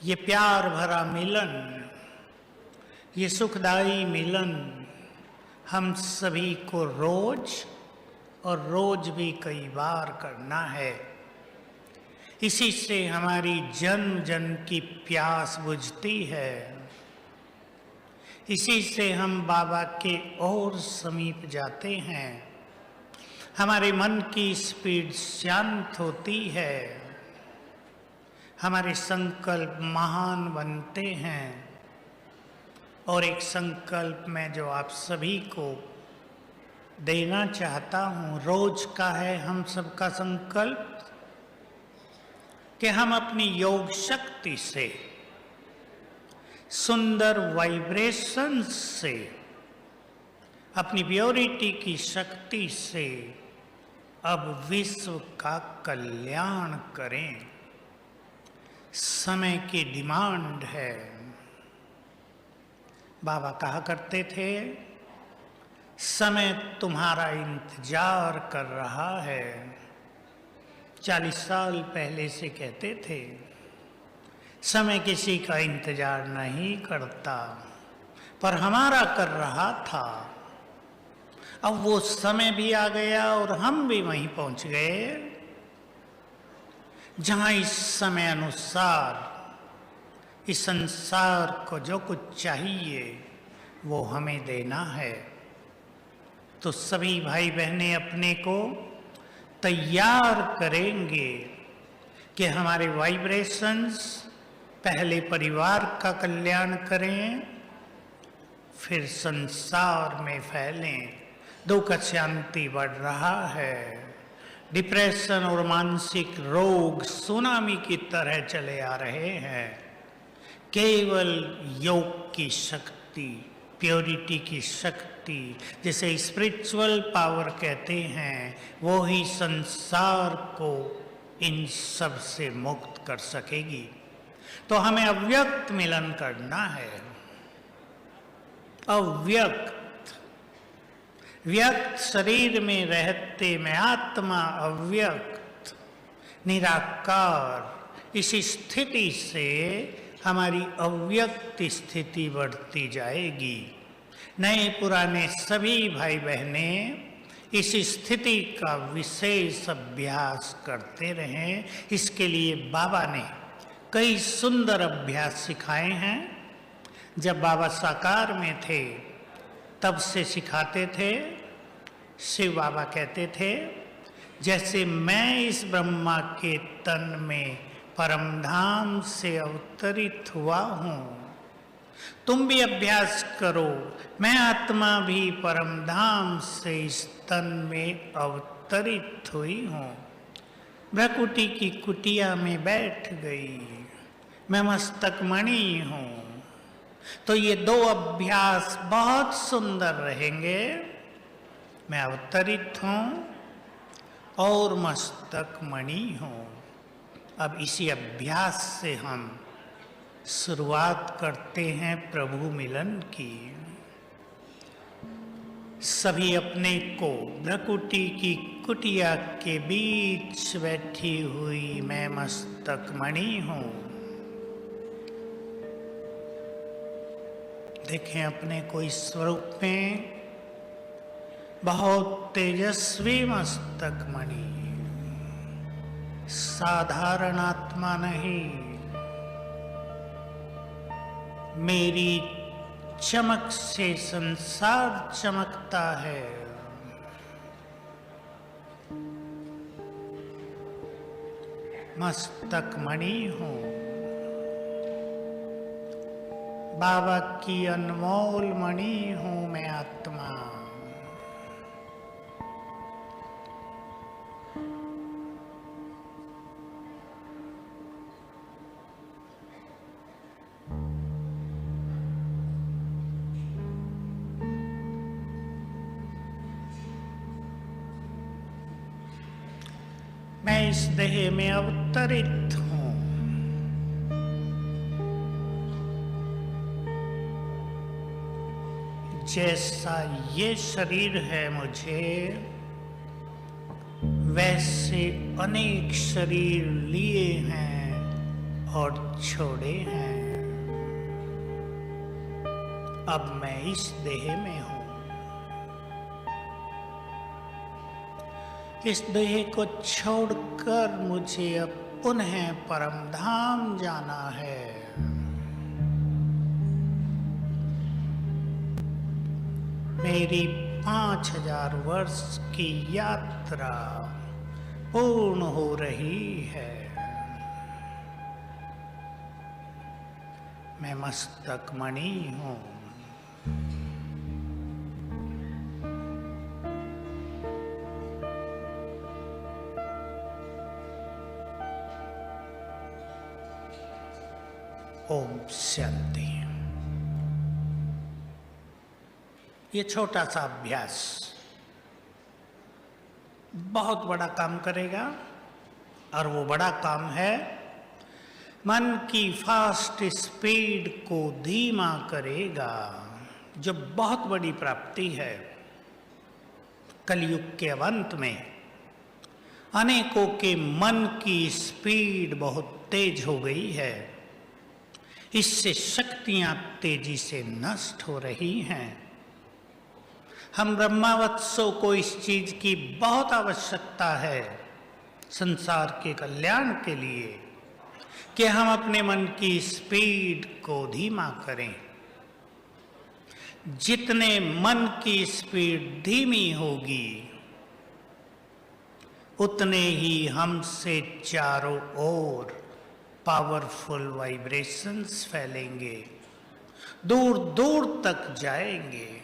ये प्यार भरा मिलन, ये सुखदाई मिलन हम सभी को रोज और रोज भी कई बार करना है। इसी से हमारी जन्म जन्म की प्यास बुझती है। इसी से हम बाबा के और समीप जाते हैं। हमारे मन की स्पीड शांत होती है। हमारे संकल्प महान बनते हैं। और एक संकल्प मैं जो आप सभी को देना चाहता हूँ, रोज का है हम सबका संकल्प कि हम अपनी योग शक्ति से, सुंदर वाइब्रेशन से, अपनी प्योरिटी की शक्ति से अब विश्व का कल्याण करें। समय की डिमांड है। बाबा कहा करते थे, समय तुम्हारा इंतजार कर रहा है। 40 साल पहले से कहते थे, समय किसी का इंतजार नहीं करता, पर हमारा कर रहा था। अब वो समय भी आ गया और हम भी वहीं पहुंच गए जहां इस समय अनुसार इस संसार को जो कुछ चाहिए वो हमें देना है। तो सभी भाई बहनें अपने को तैयार करेंगे कि हमारे वाइब्रेशंस पहले परिवार का कल्याण करें, फिर संसार में फैलें। दुख शांति बढ़ रहा है। डिप्रेशन और मानसिक रोग सुनामी की तरह चले आ रहे हैं। केवल योग की शक्ति, प्योरिटी की शक्ति, जिसे स्पिरिचुअल पावर कहते हैं, वो ही संसार को इन सब से मुक्त कर सकेगी। तो हमें अव्यक्त मिलन करना है। अव्यक्त, व्यक्त शरीर में रहते में आत्मा अव्यक्त, निराकार। इस स्थिति से हमारी अव्यक्त स्थिति बढ़ती जाएगी। नए पुराने सभी भाई बहनें इस स्थिति का विशेष अभ्यास करते रहें। इसके लिए बाबा ने कई सुंदर अभ्यास सिखाए हैं। जब बाबा साकार में थे तब से सिखाते थे। शिव बाबा कहते थे, जैसे मैं इस ब्रह्मा के तन में परमधाम से अवतरित हुआ हूँ, तुम भी अभ्यास करो। मैं आत्मा भी परमधाम से इस तन में अवतरित हुई हूँ। भ्रकुटी की कुटिया में बैठ गई, मैं मस्तक मणि हूँ। तो ये दो अभ्यास बहुत सुंदर रहेंगे। मैं अवतरित हूँ और मस्तक मणि हूँ। अब इसी अभ्यास से हम शुरुआत करते हैं प्रभु मिलन की। सभी अपने को भ्रकुटी की कुटिया के बीच बैठी हुई मैं मस्तक मणि हूँ देखें अपने को इस स्वरूप में। बहुत तेजस्वी मस्तक मणि, साधारण आत्मा नहीं। मेरी चमक से संसार चमकता है। मस्तक मणि हूँ, बाबा की अनमोल मणि हूँ मैं आत्मा। मैं इस देह में अवतरित हूँ। जैसा ये शरीर है मुझे, वैसे अनेक शरीर लिए हैं और छोड़े हैं। अब मैं इस देह में हूं। इस देह को छोड़कर मुझे अब पुनः परम धाम जाना है। मेरी 5000 वर्ष की यात्रा पूर्ण हो रही है। मैं मस्तक मणि हूं। ओम शांति। ये छोटा सा अभ्यास बहुत बड़ा काम करेगा, और वो बड़ा काम है मन की फास्ट स्पीड को धीमा करेगा, जो बहुत बड़ी प्राप्ति है। कलयुग के अंत में अनेकों के मन की स्पीड बहुत तेज हो गई है। इससे शक्तियां तेजी से नष्ट हो रही हैं। हम ब्रह्मावत्सों को इस चीज की बहुत आवश्यकता है संसार के कल्याण के लिए, कि हम अपने मन की स्पीड को धीमा करें। जितने मन की स्पीड धीमी होगी, उतने ही हमसे चारों ओर पावरफुल वाइब्रेशंस फैलेंगे, दूर दूर तक जाएंगे।